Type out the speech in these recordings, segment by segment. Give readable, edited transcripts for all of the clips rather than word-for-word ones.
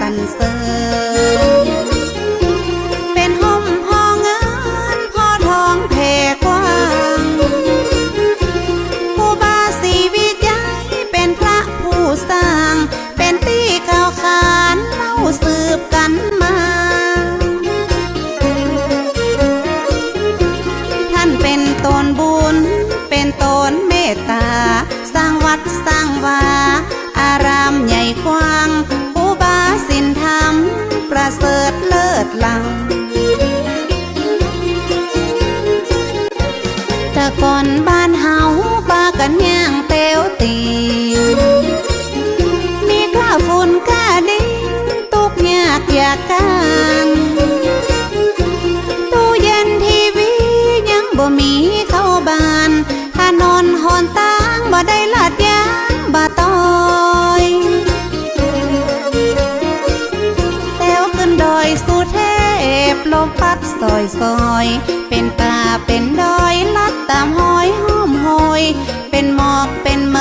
สรรเสริญเป็นห่มพอเงินพอทองแผ่กว้างผู้บาสีวิจัยเป็นพระผู้สร้างเป็นที่กล่าวขานเล่าสืบกันมาท่านเป็นตนบุญเป็นตนเมตตาสร้างวัดสร้างวาอารามใหญ่กว้างศีลธรรมประเสริฐเลิศล้ำแต่ก่อนบ้านเฮาปากันย่างเตียวตีมีกล้าฝุ่นกล้าดินตุกยากอยากกันตู้เย็นทีวียังบ่มีเข้าบ้านถนนหนทางบ่ได้ลาดยางบ่ต้อยดอยสุเทพลมพัดซอยซอยเป็นป่าเป็นดอยลัดตามห้อยห้อมหอยเป็นหมอกเป็นเม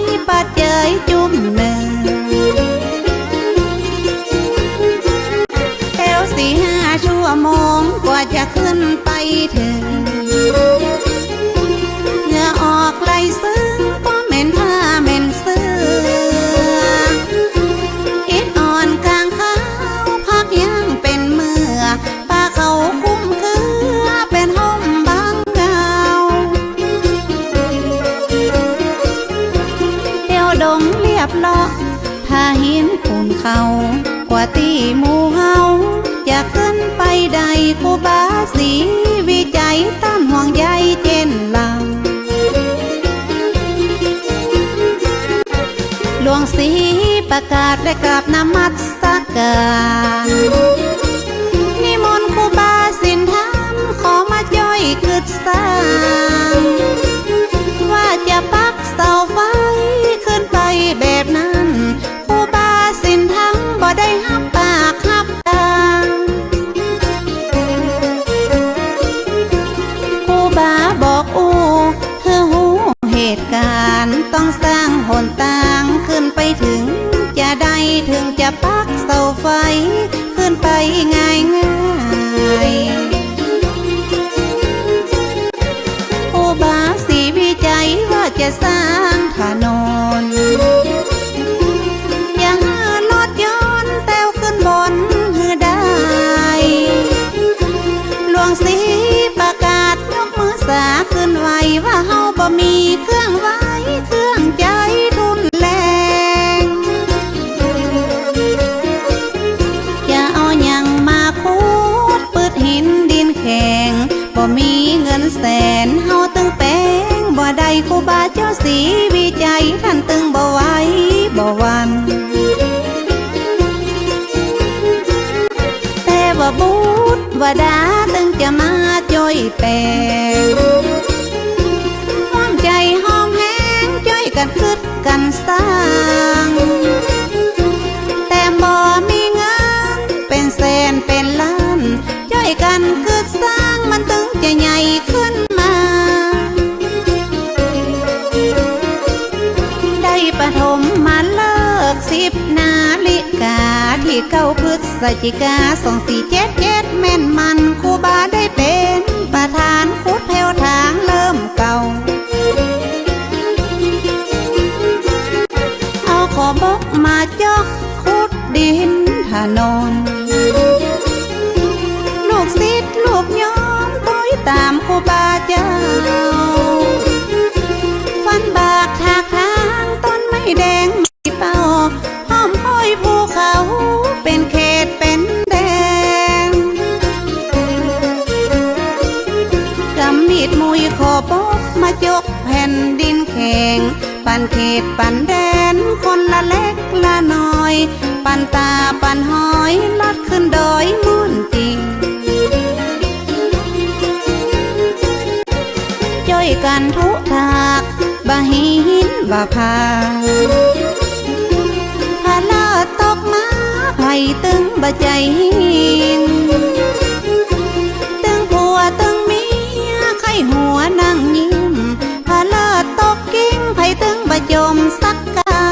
ยปัดเจยจุ่มเนือแถว4-5 ชั่วโมงกว่าจะขึ้นไปถึงเหงื่อออกไหลซึ้งก็เหม็นผ้าเหม็นเสื้ออิดอ่อนกลางขายังเป็นเมื่อป้าเขาคุ้มคือเป็นห้องบางเงาเดี่ยวดงเรียบเลาะถ้าหินปูนเขากว่าตีหมู่เฮาจะขึ้นไปใดครูบาสีวิจัยต้านห่วงใยเจนเราหลวงศรีประกาศได้กราบนมัสการนิมนต์ครูบาศีลธรรมขอมาย่อยกึศสร้างว่าจะปักเสาไฟขึ้นไปแบบนั้นครูบาศีลธรรมบ่ได้หับปากหับตาครูบาบอกเธอหูเหตุการณ์ต้องสร้างหนทางขึ้นไปถึงจะได้ถึงจะปักเสาไฟขึ้นไปง่ายครูบาสีวิจัยว่าจะสร้างถนนอย่างรถยนต์แต้วขึ้นบนหือได้หลวงศรีประกาศยกมือสาขึ้นไว้ว่าเฮาบ่มีเครื่องไว้เครื่องใจทุนแรงอย่าเอาหยังมาคูดปืดหินดินแข็งบ่มีเงินแสนเฮาตึงแป้งบ่ได้ครูบาเจ้าสีวิจัยท่านตึงบ่ไหวบ่วันแต่ว่าบุตรว่าดาตึงจะมาจ่อยแปลงห้องใจห้อมแห้งจ่อยกันคึดกันสร้างแต่บ่มีเงินเป็นแสนเป็นล้านจ่อยกันคึดสร้างมันตึงจะใหญ่ขึ้นมาได้ปฐมมาเลิก10 นาฬิกาที่9 พฤศจิกา2477แม่นมันครูบาได้เป็นประธานขุดแผ่วทางเริ่มเก่าเอาขอบกมาจอกขุดดินถนนลูกศิษย์ลูกโยมต้อยตามครูบาเจ้าฟันบากทากทางต้นไม้แดงไม่เป่าห้อมห้อยภูเขาเป็นเขตเป็นแดงกำมีดมุยขอบกมาจกแผ่นดินแข็งปั่นเขตปั่นแดนคนละเล็กละน้อยปั่นตาปั่นหอยลัดขึ้นดอยมุ่นจริงจ้อยก กันทุกทากบ่หินบ่พาพาลาตกมาไผ่ตึงบ่ใจหินตึงผัวตึงเมียไข้หัวนั่งยิ้มพาลาตกกิ้งไผ่ตึงบ่จมสักกา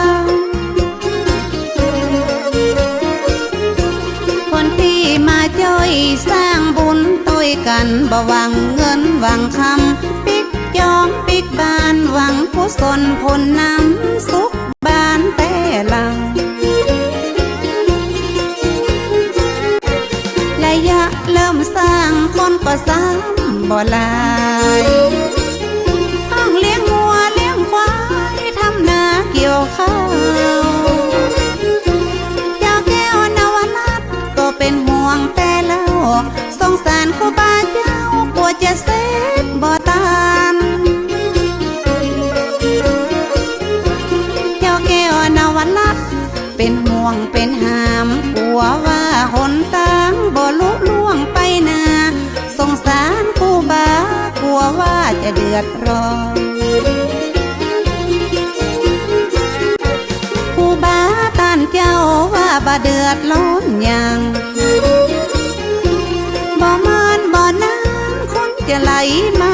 คนที่มาจ้อยสร้างบุญต้วยกันบ่หวังเงินหวังคำปิกจอมปิกบานหวังกุศลผลนำสุขบานแต่ลังระยะเริ่มสร้างคนก็ซ้ำบ่หลายห้องเลี้ยงวัวเลี้ยงควายทำนาเกี่ยวข้าวเจ้าแก้วนวรัตน์ก็เป็นห่วงแต่เล่าสงสารครูบาเจ้ากลัวจะเสร็จบ่ตานเจ้าแก้วนวรัตน์เป็นห่วงเป็นหามกลัวว่าหนทางบ่ลุล่วงไปนาสงสารครูบากลัวว่าจะเดือดร้อนครูบาต้านเจ้าว่าบ่เดือดร้อนยังบ่มานบ่น้ำคนจะไหลมา